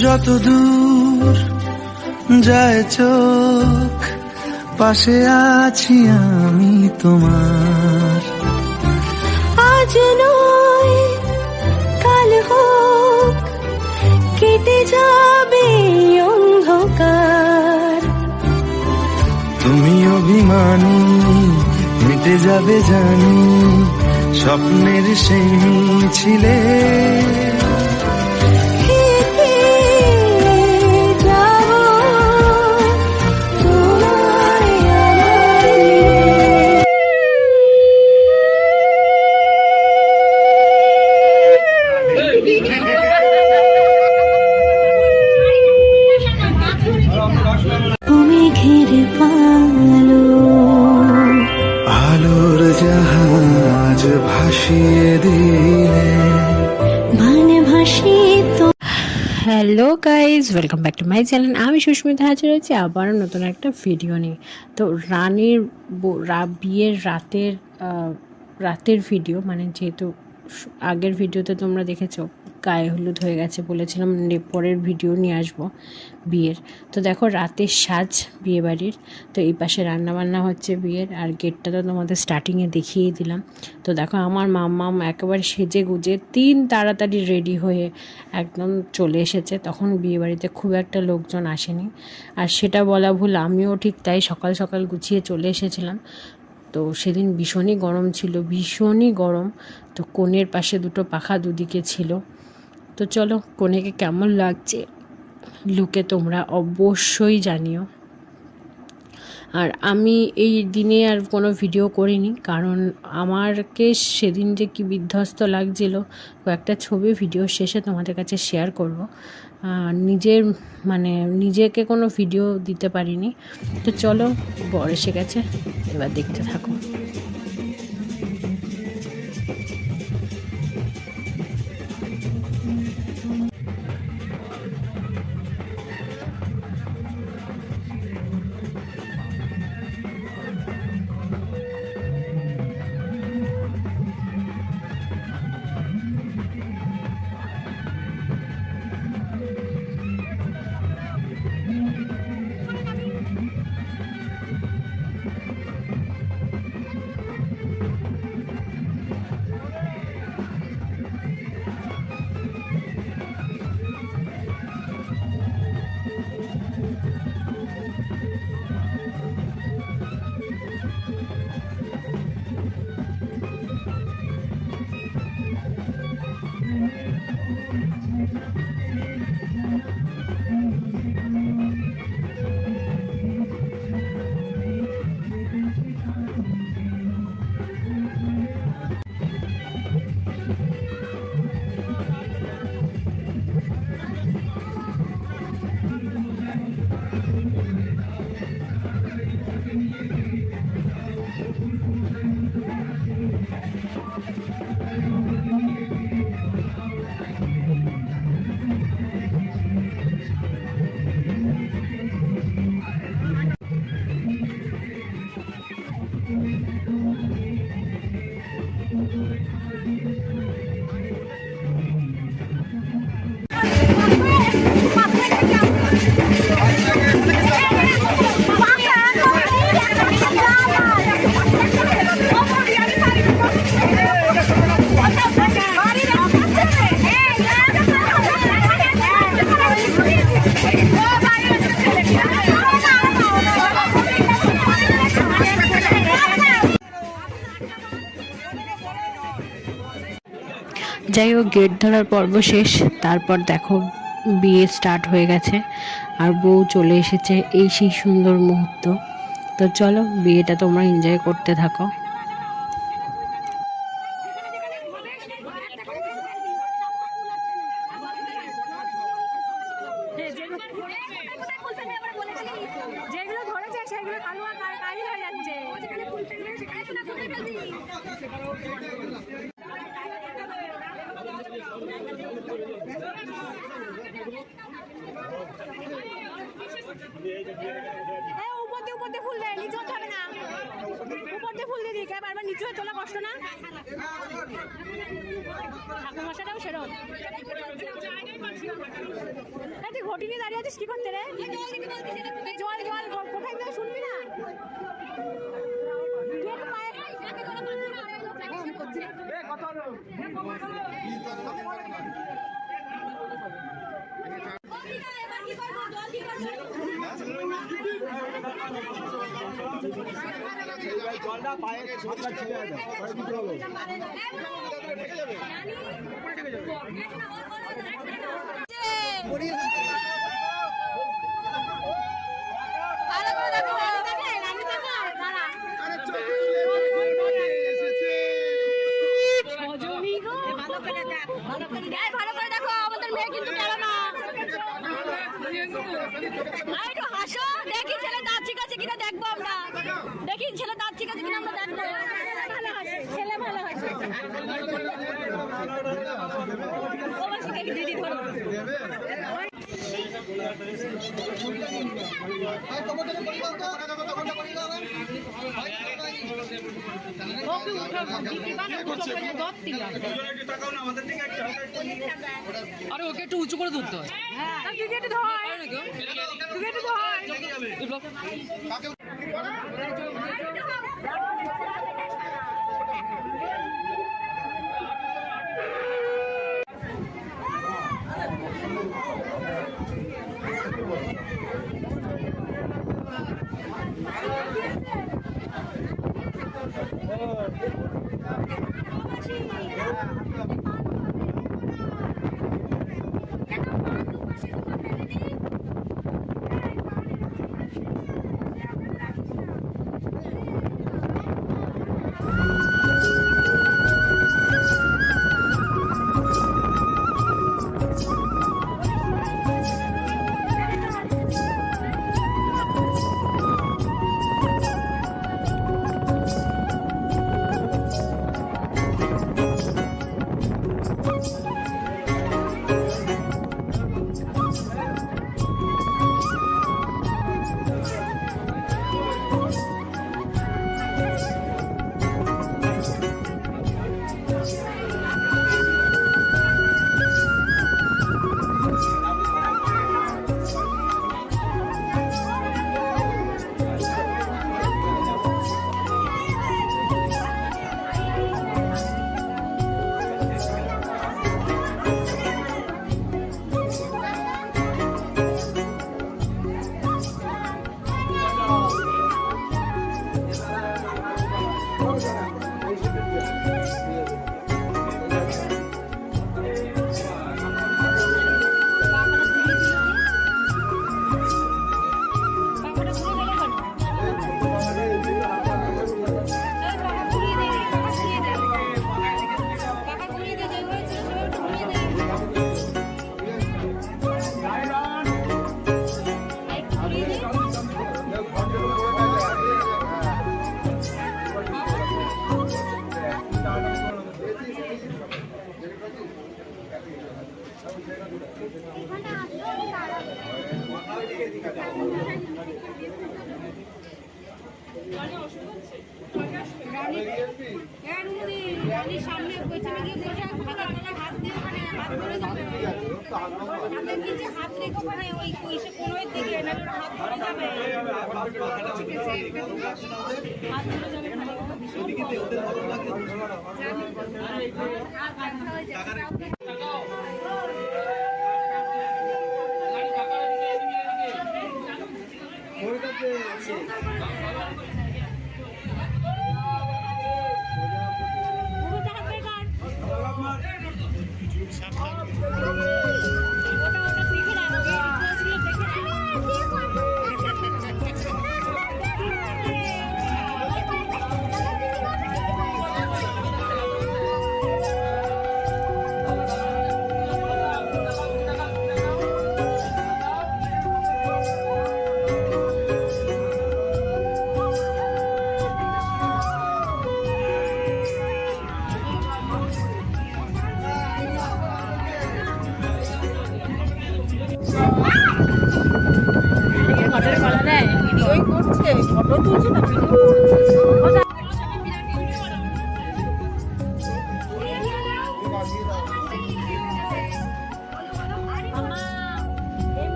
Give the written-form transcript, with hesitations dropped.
যত দূর যায় চোখ, পাশে আছি আমি তোমার। আজ নয় কাল হোক, কেটে যাবে অন্ধকার। তুমি অভিমানী, মিটে যাবে জানি, স্বপ্নের সেই মিছিলে। তুমি ঘিরে পালো আলোর জাহাজ ভাসিয়ে দিলে, মানে ভাসিত। Hello guys, welcome back to my channel. আমি সুস্মিতা হাজির হয়েছি আবার নতুন একটা ভিডিও নিয়ে। তো রানীর বিয়ের রাতের ভিডিও, মানে যেহেতু আগের ভিডিওতে তোমরা দেখেছো গায়ে হলুদ হয়ে গেছে, বলেছিলাম পরের ভিডিও নিয়ে আসবো বিয়ের। তো দেখো রাতের সাজ বিয়ে বাড়ির। তো এই পাশে রান্নাবান্না হচ্ছে বিয়ের, আর গেটটা তো তোমাদের স্টার্টিংয়ে দেখিয়ে দিলাম। তো দেখো আমার মাম্মাম একেবারে সেজে গুজে তাড়াতাড়ি রেডি হয়ে একদম চলে এসেছে। তখন বিয়ে বাড়িতে খুব একটা লোকজন আসেনি, আর সেটা বলা ভুল, আমিও ঠিক তাই সকাল সকাল গুছিয়ে চলে এসেছিলাম। তো সেদিন ভীষণই গরম ছিল, ভীষণই গরম। তো কনের পাশে দুটো পাখা দুদিকে ছিল। তো চলো কনেকে কেমন লাগছে লুকে তোমরা অবশ্যই জানিও। আর আমি এই দিনে আর কোনো ভিডিও করিনি, কারণ আমাকে সেদিন যে কি বিধ্বস্ত লাগছিল, কয়েকটা ছবি ভিডিও শেষে তোমাদের কাছে শেয়ার করব। নিজেকে কোনো ভিডিও দিতে পারিনি। তো চলো বর এসে গেছে, এবার দেখতে থাকো। যাই হোক, গেট ধরার পর্ব শেষ। তারপর দেখো বিয়ে স্টার্ট হয়ে গেছে, আর বউ চলে এসেছে। এই সেই সুন্দর মুহূর্ত। তো চলো বিয়েটা তোমরা এনজয় করতে থাকো। উপর ফুল দেয়, নিচে হবে না। উপর ফুল দিয়ে দিই, বারবার নিচে তোলা কষ্ট না। ঠাকুর মশাটাও সেরকম। ঘটি নিয়ে দাঁড়িয়ে আছিস কি করতে রে? জল জল কোথায় গিয়ে শুনবি না? তুই একটু পায়ে জলটা পায়ে সাঁতরা ছিঁড়ে যাবে ঢেকে যাবে ভালো করে দেখো আমাদের মেয়ে কিন্তু গেল না। একটু হাসো, দেখি ছেলে দাঁত ঠিক আছে কিনা দেখবো আমরা। দেখি ছেলে দাঁত ঠিক আছে কিনা আমরা দেখবো। ভালো হাসে, ছেলে ভালো হাসে। দিদি ধরো আরে ওকে একটু উঁচু করে ধরতে হয়। সামনে পেছনে গিয়ে বসে হাত দিয়ে মানে হাত ধরে যাবে হাতের নিচে হাত রেখো মানে ওই কোনোর দিকে না হাত ধরে যাবে ঠিক আছে হাত ধরে যাবে ওইটাতে